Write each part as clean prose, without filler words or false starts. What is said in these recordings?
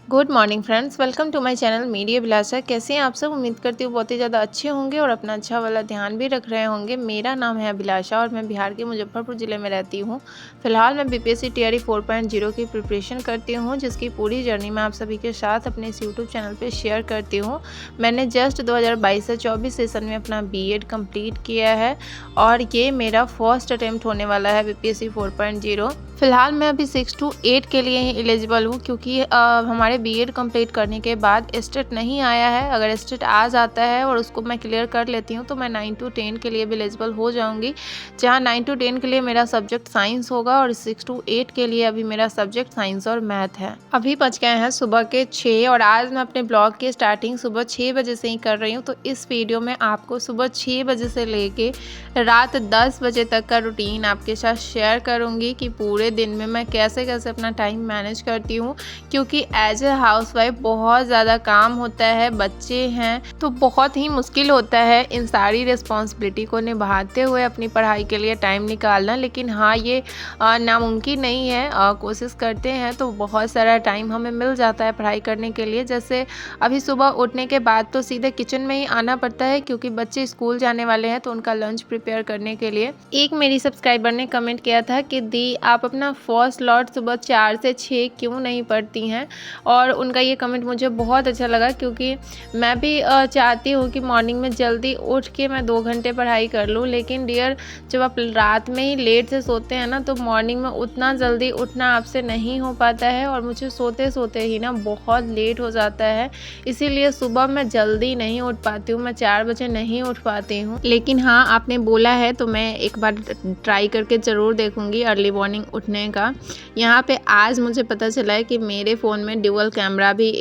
Good morning friends, welcome to my channel media Vilasa. कैसे हैं आप सब? उम्मीद करती हूँ बहुत ही ज़्यादा अच्छे होंगे और अपना अच्छा वाला ध्यान भी रख रहे होंगे। मेरा नाम है अभिलाषा और मैं बिहार के मुजफ्फरपुर ज़िले में रहती हूँ। फिलहाल मैं बीपीएससी टीआरई 4.0 की प्रिपरेशन करती हूँ, जिसकी पूरी जर्नी मैं आप सभी के साथ अपने इस यूट्यूब चैनल पर शेयर करती हूँ। मैंने जस्ट 2022 से 24 सेशन में अपना बीएड कंप्लीट किया है और ये मेरा फर्स्ट अटैम्प्ट होने वाला है बीपीएससी 4.0। फिलहाल मैं अभी 6 to 8 के लिए ही एलिजिबल हूँ, क्योंकि हमारे बीएड कंप्लीट करने के बाद स्टेट नहीं आया है। अगर स्टेट आ जाता है और उसको मैं क्लियर कर लेती हूँ तो मैं 9 to 10 के लिए भी एलिजिबल हो जाऊँगी, जहाँ 9 to 10 के लिए मेरा सब्जेक्ट साइंस होगा और 6 to 8 के लिए अभी मेरा सब्जेक्ट साइंस और मैथ है। अभी बज गए हैं सुबह के 6 और आज मैं अपने ब्लॉग की स्टार्टिंग सुबह 6 बजे से ही कर रही हूँ। तो इस वीडियो में आपको सुबह 6 बजे से लेके रात 10 बजे तक का रूटीन आपके साथ शेयर करूँगी कि पूरे दिन में मैं कैसे कैसे अपना टाइम मैनेज करती हूँ, क्योंकि एज ए हाउसवाइफ बहुत ज़्यादा काम होता है, बच्चे हैं तो बहुत ही मुश्किल होता है इन सारी रिस्पॉन्सिबिलिटी को निभाते हुए अपनी पढ़ाई के लिए टाइम निकालना। लेकिन हाँ, ये नामुमकिन नहीं है। कोशिश करते हैं तो बहुत सारा टाइम हमें मिल जाता है पढ़ाई करने के लिए। जैसे अभी सुबह उठने के बाद तो सीधे किचन में ही आना पड़ता है, क्योंकि बच्चे स्कूल जाने वाले हैं तो उनका लंच प्रिपेयर करने के लिए। एक मेरी सब्सक्राइबर ने कमेंट किया था कि दी आप अपना फर्स्ट लॉट सुबह 4 से 6 क्यों नहीं पढ़ती हैं, और उनका ये कमेंट मुझे बहुत अच्छा लगा, क्योंकि मैं भी चाहती हूँ कि मॉर्निंग में जल्दी उठ के मैं 2 घंटे पढ़ाई कर लूँ। लेकिन डियर, जब आप रात में ही लेट से सोते हैं ना तो मॉर्निंग में उतना जल्दी उठना आपसे नहीं हो पाता है और मुझे सोते सोते ही ना बहुत लेट हो जाता है। इसीलिए सुबह मैं जल्दी नहीं उठ पाती हूँ, मैं 4 बजे नहीं उठ पाती हूँ। लेकिन हाँ, आपने बोला है तो मैं एक बार ट्राई करके ज़रूर देखूँगी अर्ली मॉर्निंग उठने का। यहाँ पे आज मुझे पता चला है कि मेरे फ़ोन में ड्यूअल कैमरा भी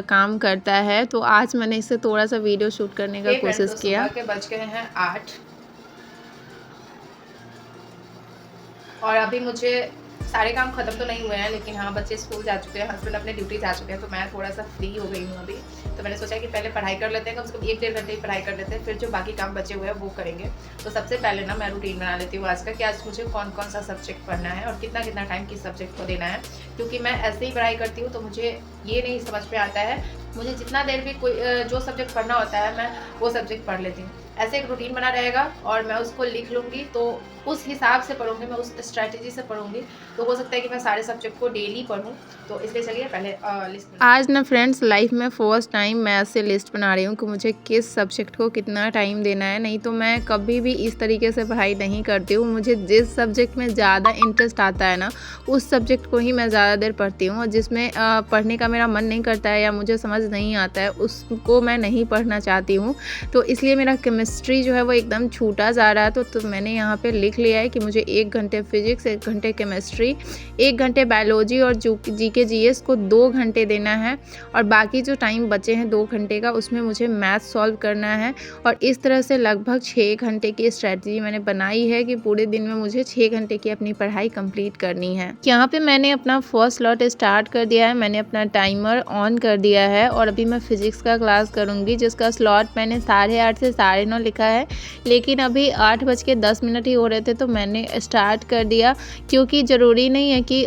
काम करता है, तो आज मैंने इससे थोड़ा सा वीडियो शूट करने का कोशिश किया। के बज गए हैं 8 और अभी मुझे सारे काम ख़त्म तो नहीं हुए हैं, लेकिन हाँ, बच्चे स्कूल जा चुके हैं, हस्बैंड अपने ड्यूटी जा चुके हैं, तो मैं थोड़ा सा फ्री हो गई हूँ अभी। तो मैंने सोचा कि पहले पढ़ाई कर लेते हैं, कम से कम 1-1.5 घंटे की पढ़ाई कर लेते हैं, फिर जो बाकी काम बचे हुए हैं वो करेंगे। तो सबसे पहले ना मैं रूटीन बना लेती हूँ आज का कि आज मुझे कौन कौन सा सब्जेक्ट पढ़ना है और कितना कितना टाइम किस सब्जेक्ट को देना है। क्योंकि मैं ऐसे ही पढ़ाई करती हूँ तो मुझे ये नहीं समझ में आता है, मुझे जितना देर भी कोई जो सब्जेक्ट पढ़ना होता है मैं वो सब्जेक्ट पढ़ लेती हूँ। ऐसे एक रूटीन बना रहेगा और मैं उसको लिख लूँगी, तो उस हिसाब से पढ़ूँगी, मैं उस स्ट्रैटेजी से पढ़ूँगी। तो हो सकता है कि मैं सारे सब्जेक्ट को डेली पढूं। तो इसलिए चलिए पहले लिस्ट। आज ना फ्रेंड्स, लाइफ में फर्स्ट टाइम मैं ऐसे लिस्ट बना रही हूँ कि मुझे किस सब्जेक्ट को कितना टाइम देना है। नहीं तो मैं कभी भी इस तरीके से पढ़ाई नहीं करती हूँ। मुझे जिस सब्जेक्ट में ज़्यादा इंटरेस्ट आता है ना, उस सब्जेक्ट को ही मैं ज़्यादा देर पढ़ती हूँ, और जिसमें पढ़ने का मेरा मन नहीं करता है या मुझे समझ नहीं आता है उसको मैं नहीं पढ़ना चाहती हूँ। तो इसलिए मेरा केमिस्ट्री जो है वो एकदम छूटा जा रहा है। तो मैंने यहाँ पर लिख लिया है कि मुझे 1 घंटे फिजिक्स, 1 घंटे केमिस्ट्री, 1 घंटे बायोलॉजी और जीके जीएस को 2 घंटे देना है, और बाकी जो टाइम बचे हैं 2 घंटे का उसमें मुझे मैथ सॉल्व करना है। और इस तरह से लगभग 6 घंटे की स्ट्रेटजी मैंने बनाई है कि पूरे दिन में मुझे 6 घंटे की अपनी पढ़ाई कंप्लीट करनी है। यहाँ पे मैंने अपना फर्स्ट स्लॉट स्टार्ट कर दिया है, मैंने अपना टाइमर ऑन कर दिया है और अभी मैं फिजिक्स का क्लास करूँगी, जिसका स्लॉट मैंने 8:30 से 9:30 लिखा है। लेकिन अभी 8:10 ही हो रहे थे तो मैंने स्टार्ट कर दिया, क्योंकि ज़रूरी नहीं है कि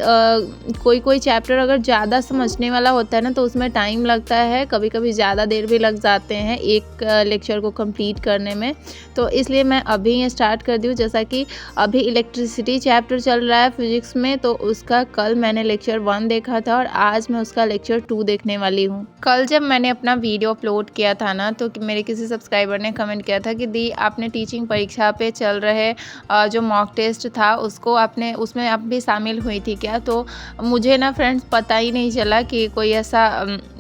कोई चैप्टर अगर ज़्यादा समझने वाला होता है ना तो उसमें टाइम लगता है, कभी कभी ज़्यादा देर भी लग जाते हैं एक लेक्चर को कंप्लीट करने में। तो इसलिए मैं अभी स्टार्ट कर दी हूँ। जैसा कि अभी इलेक्ट्रिसिटी चैप्टर चल रहा है फिजिक्स में, तो उसका कल मैंने लेक्चर 1 देखा था और आज मैं उसका लेक्चर 2 देखने वाली हूँ। कल जब मैंने अपना वीडियो अपलोड किया था ना, तो मेरे किसी सब्सक्राइबर ने कमेंट किया था कि दी आपने टीचिंग परीक्षा पे चल रहे जो मॉक टेस्ट था उसको आपने उसमें आप भी शामिल हुई थी क्या? तो मुझे ना फ्रेंड्स पता ही नहीं चला कि कोई ऐसा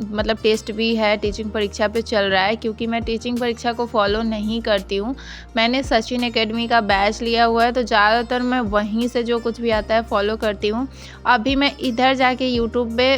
मतलब टेस्ट भी है टीचिंग परीक्षा पे चल रहा है, क्योंकि मैं टीचिंग परीक्षा को फॉलो नहीं करती हूँ। मैंने सचिन एकेडमी का बैच लिया हुआ है, तो ज़्यादातर मैं वहीं से जो कुछ भी आता है फॉलो करती हूँ। अभी मैं इधर जाके यूट्यूब पे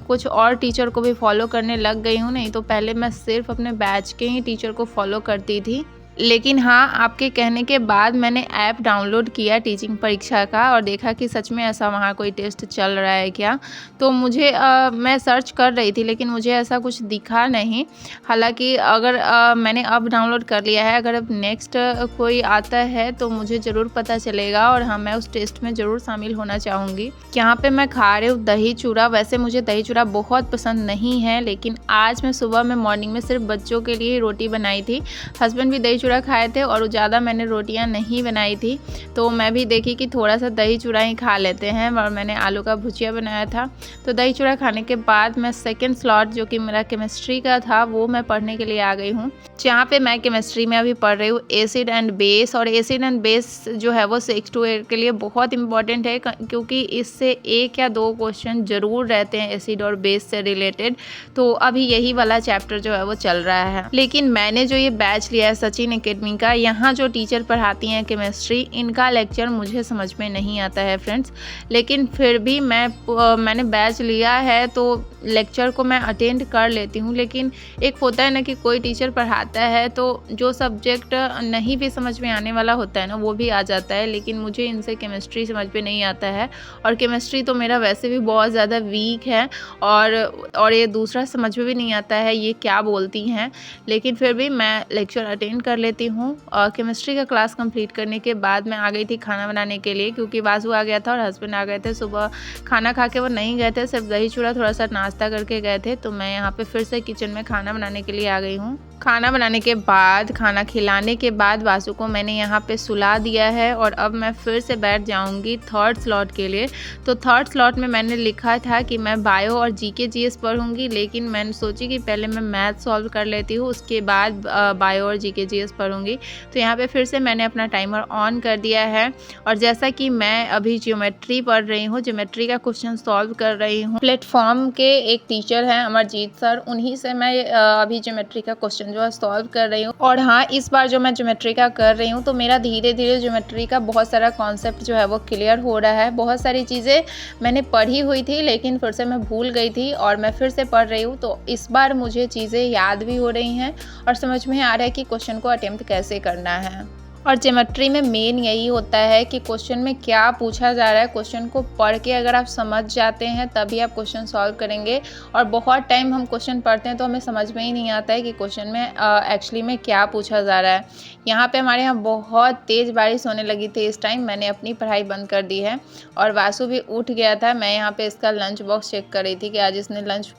कुछ और टीचर को भी फॉलो करने लग गई हूँ, नहीं तो पहले मैं सिर्फ अपने बैच के ही टीचर को फॉलो करती थी। लेकिन हाँ, आपके कहने के बाद मैंने ऐप डाउनलोड किया टीचिंग परीक्षा का और देखा कि सच में ऐसा वहाँ कोई टेस्ट चल रहा है क्या। तो मुझे मैं सर्च कर रही थी लेकिन मुझे ऐसा कुछ दिखा नहीं। हालाँकि अगर मैंने अब डाउनलोड कर लिया है, अगर अब नेक्स्ट कोई आता है तो मुझे ज़रूर पता चलेगा और हाँ, मैं उस टेस्ट में ज़रूर शामिल होना चाहूँगी। यहाँ पे मैं खा रही हूँ दही चूड़ा। वैसे मुझे दही चूड़ा बहुत पसंद नहीं है, लेकिन आज मैं सुबह में मॉर्निंग में सिर्फ बच्चों के लिए ही रोटी बनाई थी। हस्बैंड भी दही चूड़ा खाए थे और ज़्यादा मैंने रोटियां नहीं बनाई थी, तो मैं भी देखी कि थोड़ा सा दही चूड़ा ही खा लेते हैं और मैंने आलू का भुजिया बनाया था। तो दही चूड़ा खाने के बाद मैं सेकंड स्लॉट जो कि मेरा केमिस्ट्री का था वो मैं पढ़ने के लिए आ गई हूँ, जहाँ पे मैं केमिस्ट्री में अभी पढ़ रही हूँ एसिड एंड बेस। और एसिड एंड बेस जो है वो 6 to 8 के लिए बहुत इंपॉर्टेंट है, क्योंकि इससे 1 या 2 क्वेश्चन ज़रूर रहते हैं एसिड और बेस से रिलेटेड। तो अभी यही वाला चैप्टर जो है वो चल रहा है। लेकिन मैंने जो ये बैच लिया है सचिन एकेडमी का, यहाँ जो टीचर पढ़ाती हैं केमिस्ट्री, इनका लेक्चर मुझे समझ में नहीं आता है फ्रेंड्स। लेकिन फिर भी मैंने बैच लिया है तो लेक्चर को मैं अटेंड कर लेती हूँ। लेकिन एक होता है ना कि कोई टीचर पढ़ाता है तो जो सब्जेक्ट नहीं भी समझ में आने वाला होता है ना वो भी आ जाता है, लेकिन मुझे इनसे केमिस्ट्री समझ में नहीं आता है। और केमिस्ट्री तो मेरा वैसे भी बहुत ज़्यादा वीक है और ये दूसरा समझ में भी नहीं आता है ये क्या बोलती हैं। लेकिन फिर भी मैं लेक्चर अटेंड कर लेती हूँ। और केमिस्ट्री का क्लास कंप्लीट करने के बाद मैं आ गई थी खाना बनाने के लिए, क्योंकि वासु आ गया था और हस्बैंड आ गए थे। सुबह खाना खा के वो नहीं गए थे, सिर्फ दही चूड़ा थोड़ा सा नाश्ता करके गए थे। तो मैं यहाँ पे फिर से किचन में खाना बनाने के लिए आ गई हूँ। खाना बनाने के बाद, खाना खिलाने के बाद वासु को मैंने यहाँ पे सुला दिया है और अब मैं फिर से बैठ जाऊँगी थर्ड स्लॉट के लिए। तो थर्ड स्लॉट में मैंने लिखा था कि मैं बायो और जीके जीएस पढ़ूँगी, लेकिन मैंने सोची कि पहले मैं मैथ सॉल्व कर लेती हूँ, उसके बाद बायो और जीके जीएस पढ़ूँगी। तो यहाँ पे फिर से मैंने अपना टाइमर ऑन कर दिया है और जैसा कि मैं अभी ज्योमेट्री पढ़ रही हूँ, ज्योमेट्री का क्वेश्चन सॉल्व कर रही हूँ। प्लेटफॉर्म के एक टीचर हैं अमरजीत सर, उन्हीं से मैं अभी ज्योमेट्री का क्वेश्चन जो है सॉल्व कर रही हूँ। और हाँ, इस बार जो मैं ज्योमेट्री का कर रही हूँ तो मेरा धीरे धीरे ज्योमेट्री का बहुत सारा कॉन्सेप्ट जो है वो क्लियर हो रहा है। बहुत सारी चीज़ें मैंने पढ़ी हुई थी लेकिन फिर से मैं भूल गई थी और मैं फिर से पढ़ रही हूँ, तो इस बार मुझे चीज़ें याद भी हो रही हैं और समझ में आ रहा है कि क्वेश्चन को अटेम्प्ट कैसे करना है। और ज्योमेट्री में मेन यही होता है कि क्वेश्चन में क्या पूछा जा रहा है, क्वेश्चन को पढ़ के अगर आप समझ जाते हैं तभी आप क्वेश्चन सॉल्व करेंगे। और बहुत टाइम हम क्वेश्चन पढ़ते हैं तो हमें समझ में ही नहीं आता है कि क्वेश्चन में एक्चुअली में क्या पूछा जा रहा है। यहाँ पे हमारे यहाँ बहुत तेज़ बारिश होने लगी थी इस टाइम। मैंने अपनी पढ़ाई बंद कर दी है और वासु भी उठ गया था। मैं यहाँ पे इसका लंच बॉक्स चेक कर रही थी कि आज इसने लंच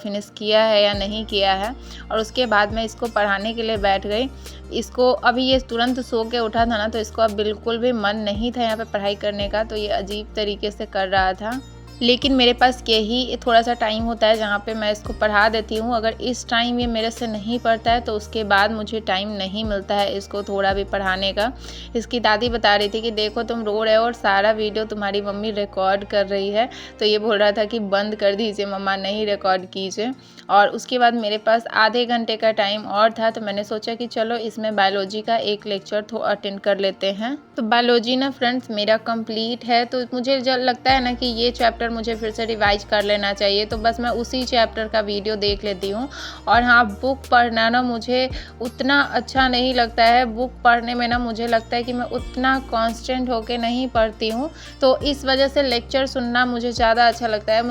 फिनिश किया है या नहीं किया है, और उसके बाद मैं इसको पढ़ाने के लिए बैठ गई। इसको अभी ये तुरंत सो के उठा था ना, तो इसको अब बिल्कुल भी मन नहीं था यहाँ पे पढ़ाई करने का, तो ये अजीब तरीके से कर रहा था। लेकिन मेरे पास यही थोड़ा सा टाइम होता है जहाँ पे मैं इसको पढ़ा देती हूँ। अगर इस टाइम ये मेरे से नहीं पढ़ता है तो उसके बाद मुझे टाइम नहीं मिलता है इसको थोड़ा भी पढ़ाने का। इसकी दादी बता रही थी कि देखो तुम रो रहे हो और सारा वीडियो तुम्हारी मम्मी रिकॉर्ड कर रही है, तो ये बोल रहा था कि बंद कर दीजिए मम्मा, नहीं रिकॉर्ड कीजिए। और उसके बाद मेरे पास आधे घंटे का टाइम और था, तो मैंने सोचा कि चलो इसमें बायोलॉजी का एक लेक्चर तो अटेंड कर लेते हैं। तो बायोलॉजी ना फ्रेंड्स मेरा कंप्लीट है, तो मुझे जब लगता है ना कि ये चैप्टर मुझे फिर से रिवाइज कर लेना चाहिए, तो बस मैं उसी चैप्टर का वीडियो देख लेती हूँ। और हाँ, बुक पढ़ना ना मुझे उतना अच्छा नहीं लगता है। बुक पढ़ने में ना मुझे लगता है कि मैं उतना कॉन्स्टेंट होके नहीं पढ़ती हूँ, तो इस वजह से लेक्चर सुनना मुझे ज़्यादा अच्छा लगता है।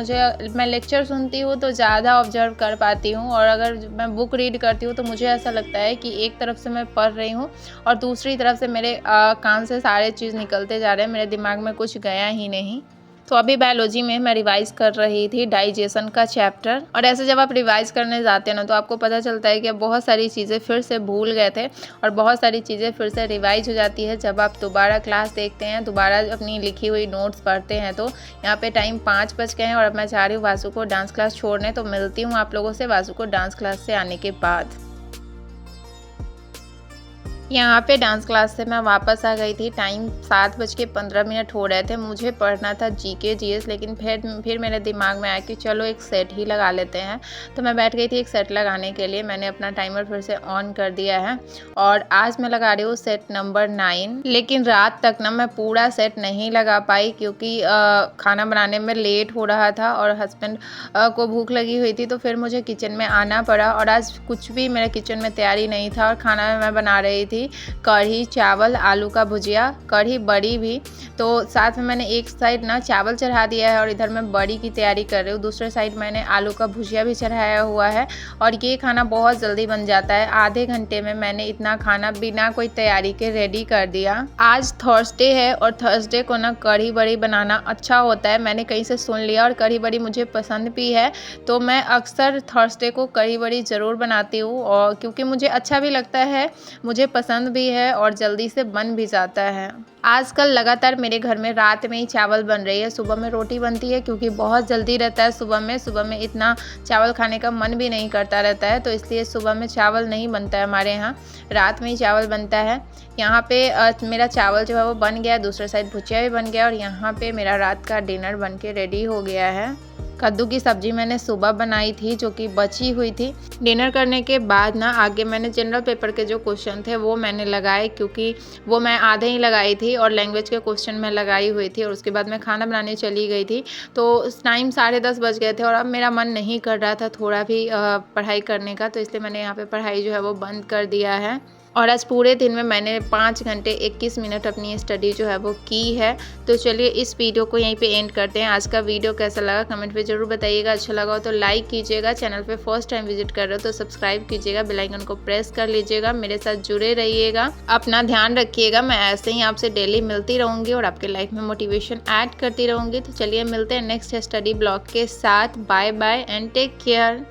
मैं लेक्चर सुनती हूँ तो ज़्यादा ऑब्जर्व कर पाती हूँ, और अगर मैं बुक रीड करती हूँ तो मुझे ऐसा लगता है कि एक तरफ से मैं पढ़ रही हूँ और दूसरी तरफ से मेरे कान से सारे चीज़ निकलते जा रहे हैं, मेरे दिमाग में कुछ गया ही नहीं। तो अभी बायोलॉजी में मैं रिवाइज़ कर रही थी डाइजेशन का चैप्टर। और ऐसे जब आप रिवाइज़ करने जाते हैं ना तो आपको पता चलता है कि आप बहुत सारी चीज़ें फिर से भूल गए थे और बहुत सारी चीज़ें फिर से रिवाइज हो जाती है जब आप दोबारा क्लास देखते हैं, दोबारा अपनी लिखी हुई नोट्स पढ़ते हैं। तो यहाँ पे टाइम 5 बज गए हैं और अब मैं जा रही हूँ वासु को डांस क्लास छोड़ने। तो मिलती हूँ आप लोगों से वासु को डांस क्लास से आने के बाद। यहाँ पे डांस क्लास से मैं वापस आ गई थी। टाइम 7:15 हो रहे थे। मुझे पढ़ना था जीके जीएस, लेकिन फिर मेरे दिमाग में आया कि चलो एक सेट ही लगा लेते हैं। तो मैं बैठ गई थी एक सेट लगाने के लिए। मैंने अपना टाइमर फिर से ऑन कर दिया है और आज मैं लगा रही हूँ सेट नंबर 9। लेकिन रात तक ना मैं पूरा सेट नहीं लगा पाई क्योंकि खाना बनाने में लेट हो रहा था और हस्बैंड को भूख लगी हुई थी, तो फिर मुझे किचन में आना पड़ा। और आज कुछ भी मेरे किचन में तैयारी नहीं था और खाना मैं बना रही थी थी कढ़ी चावल आलू का भुजिया, कढ़ी बड़ी भी। तो साथ में मैंने एक साइड ना चावल चढ़ा दिया है और इधर मैं बड़ी की तैयारी कर रही हूँ। दूसरे साइड मैंने आलू का भुजिया भी चढ़ाया हुआ है और ये खाना बहुत जल्दी बन जाता है। आधे घंटे में मैंने इतना खाना बिना कोई तैयारी के रेडी कर दिया। आज थर्सडे है और थर्सडे को ना कढ़ी बड़ी बनाना अच्छा होता है, मैंने कहीं से सुन लिया और कढ़ी बड़ी मुझे पसंद भी है। तो मैं अक्सर थर्सडे को कढ़ी बड़ी ज़रूर बनाती हूँ और क्योंकि मुझे अच्छा भी लगता है, मुझे पसंद भी है और जल्दी से बन भी जाता है। आजकल लगातार मेरे घर में रात में ही चावल बन रही है, सुबह में रोटी बनती है क्योंकि बहुत जल्दी रहता है। सुबह में इतना चावल खाने का मन भी नहीं करता रहता है, तो इसलिए सुबह में चावल नहीं बनता है हमारे यहाँ, रात में ही चावल बनता है। यहाँ पे मेरा चावल जो है वो बन गया, दूसरे साइड भुजिया भी बन गया और यहाँ पे मेरा रात का डिनर बन के रेडी हो गया है। कद्दू की सब्ज़ी मैंने सुबह बनाई थी जो कि बची हुई थी। डिनर करने के बाद ना आगे मैंने जनरल पेपर के जो क्वेश्चन थे वो मैंने लगाए, क्योंकि वो मैं आधे ही लगाई थी और लैंग्वेज के क्वेश्चन मैं लगाई हुई थी और उसके बाद मैं खाना बनाने चली गई थी। तो उस टाइम 10:30 बज गए थे और अब मेरा मन नहीं कर रहा था थोड़ा भी पढ़ाई करने का, तो इसलिए मैंने यहाँ पर पढ़ाई जो है वो बंद कर दिया है। और आज पूरे दिन में मैंने 5 घंटे 21 मिनट अपनी स्टडी जो है वो की है। तो चलिए इस वीडियो को यहीं पे एंड करते हैं। आज का वीडियो कैसा लगा कमेंट पे ज़रूर बताइएगा। अच्छा लगा हो तो लाइक कीजिएगा, चैनल पे फर्स्ट टाइम विजिट कर रहे हो तो सब्सक्राइब कीजिएगा, बेल आइकन को प्रेस कर लीजिएगा, मेरे साथ जुड़े रहिएगा, अपना ध्यान रखिएगा। मैं ऐसे ही आपसे डेली मिलती रहूँगी और आपके लाइफ में मोटिवेशन ऐड करती रहूँगी। तो चलिए मिलते हैं नेक्स्ट स्टडी ब्लॉग के साथ। Bye bye and take care.